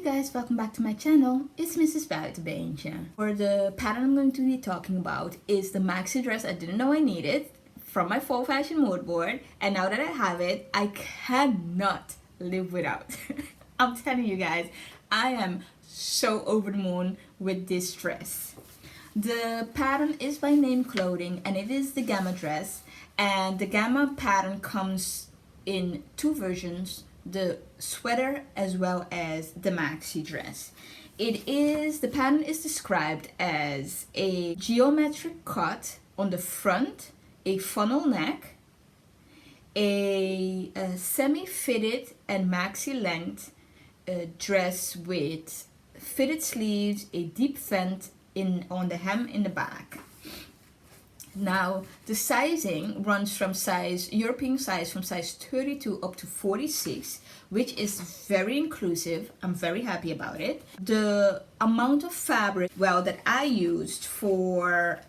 guys, welcome back to my channel. It's Mrs. Buitenbeentje. For the pattern I'm going to be talking about is the maxi dress I didn't know I needed from my fall fashion mood board, and now that I have it, I cannot live without. I'm telling you guys, I am so over the moon with this dress. The pattern is by Namedclothing and it is the Gemma Dress, and the Gemma pattern comes in two versions, the sweater as well as the maxi dress. The pattern is described as a geometric cut on the front, a funnel neck, a semi-fitted and maxi length dress with fitted sleeves, a deep vent on the hem in the back. Now the sizing runs from European size from size 32 up to 46, which is very inclusive. I'm very happy about it. The amount of fabric, well, that I used for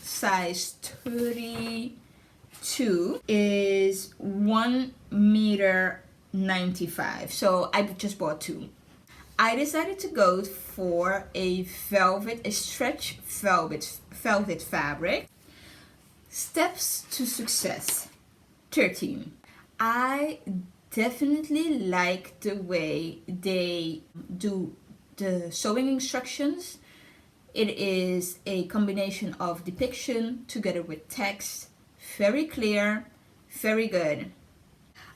size 32 is 1.95 m. So I just bought two. I decided to go for a stretch velvet fabric. Steps to success 13. I definitely like the way they do the sewing instructions. It is a combination of depiction together with text, very clear, very good.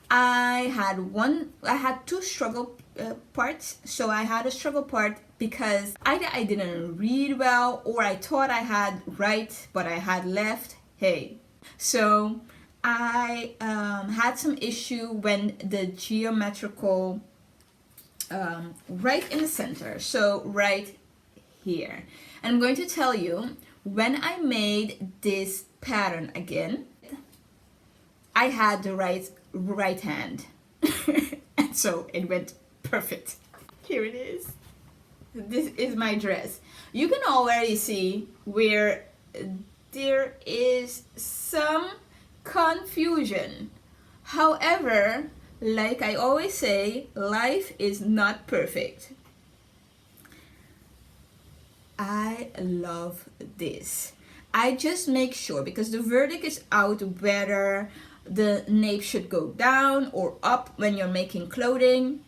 I had two struggle parts. So I had a struggle part because either I didn't read well or I thought I had right but I had left. Hey, so I had some issue when the geometrical right in the center, so right here. And I'm going to tell you, when I made this pattern again, I had the right hand and so it went perfect. Here it is. This is my dress. You can already see where there is some confusion. However, like I always say, life is not perfect. I love this. I just make sure, because the verdict is out whether the nape should go down or up when you're making clothing.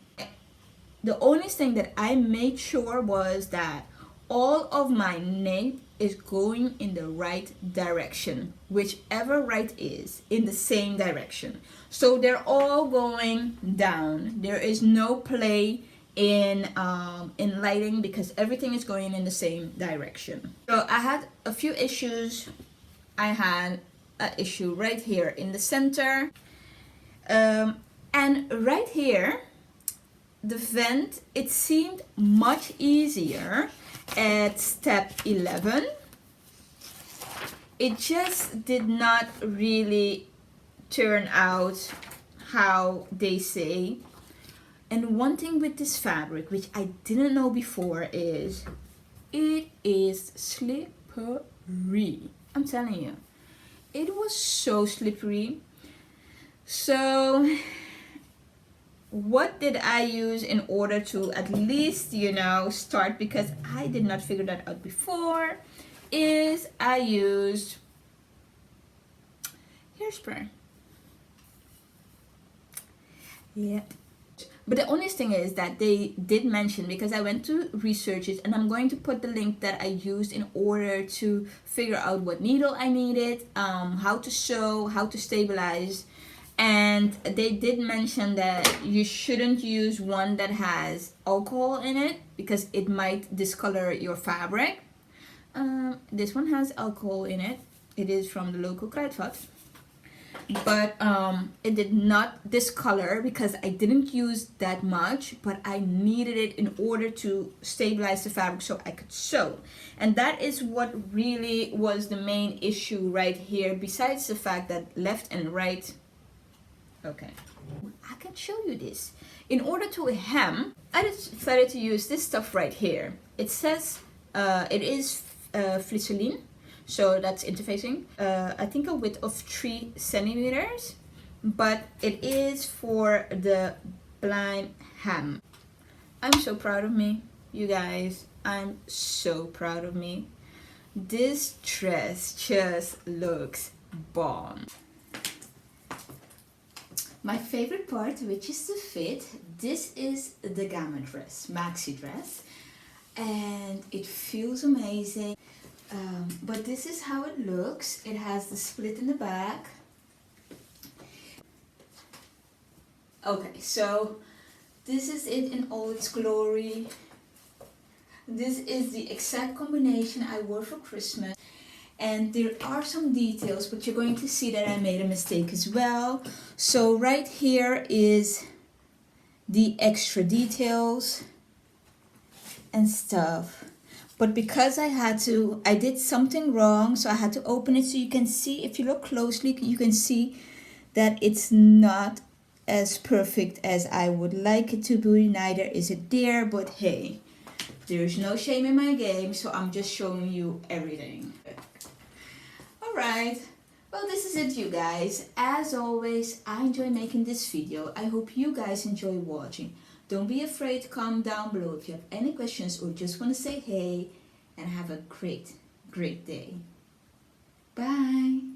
The only thing that I made sure was that all of my nape is going in the right direction, whichever right is in the same direction. So they're all going down. There is no play in lighting because everything is going in the same direction. So I had a few issues. I had an issue right here in the center, and right here the vent, it seemed much easier at step 11. It just did not really turn out how they say. And one thing with this fabric, which I didn't know before, is it is slippery. I'm telling you, it was so slippery. So what did I use in order to at least, start, because I did not figure that out before, is I used hairspray. Yeah. But the only thing is that they did mention, because I went to research it, and I'm going to put the link that I used in order to figure out what needle I needed, how to sew, how to stabilize. And they did mention that you shouldn't use one that has alcohol in it because it might discolor your fabric. This one has alcohol in it. It is from the local kruidvat. But it did not discolor because I didn't use that much, but I needed it in order to stabilize the fabric so I could sew. And that is what really was the main issue right here, besides the fact that left and right. Okay, I can show you this. In order to hem, I decided to use this stuff right here. It says it is Flisseline, so that's interfacing. I think a width of 3 centimeters, but it is for the blind hem. I'm so proud of me, you guys. I'm so proud of me. This dress just looks bomb. My favorite part, which is the fit, this is the Gamma dress, maxi dress, and it feels amazing. But this is how it looks. It has the split in the back. Okay, so this is it in all its glory. This is the exact combination I wore for Christmas. And there are some details, but you're going to see that I made a mistake as well. So right here is the extra details and stuff. But because I did something wrong, so I had to open it so you can see. If you look closely, you can see that it's not as perfect as I would like it to be. Neither is it there, but hey, there's no shame in my game, so I'm just showing you everything. Alright, well, this is it, you guys. As always, I enjoy making this video. I hope you guys enjoy watching. Don't be afraid to comment down below if you have any questions or just want to say hey, and have a great day. Bye.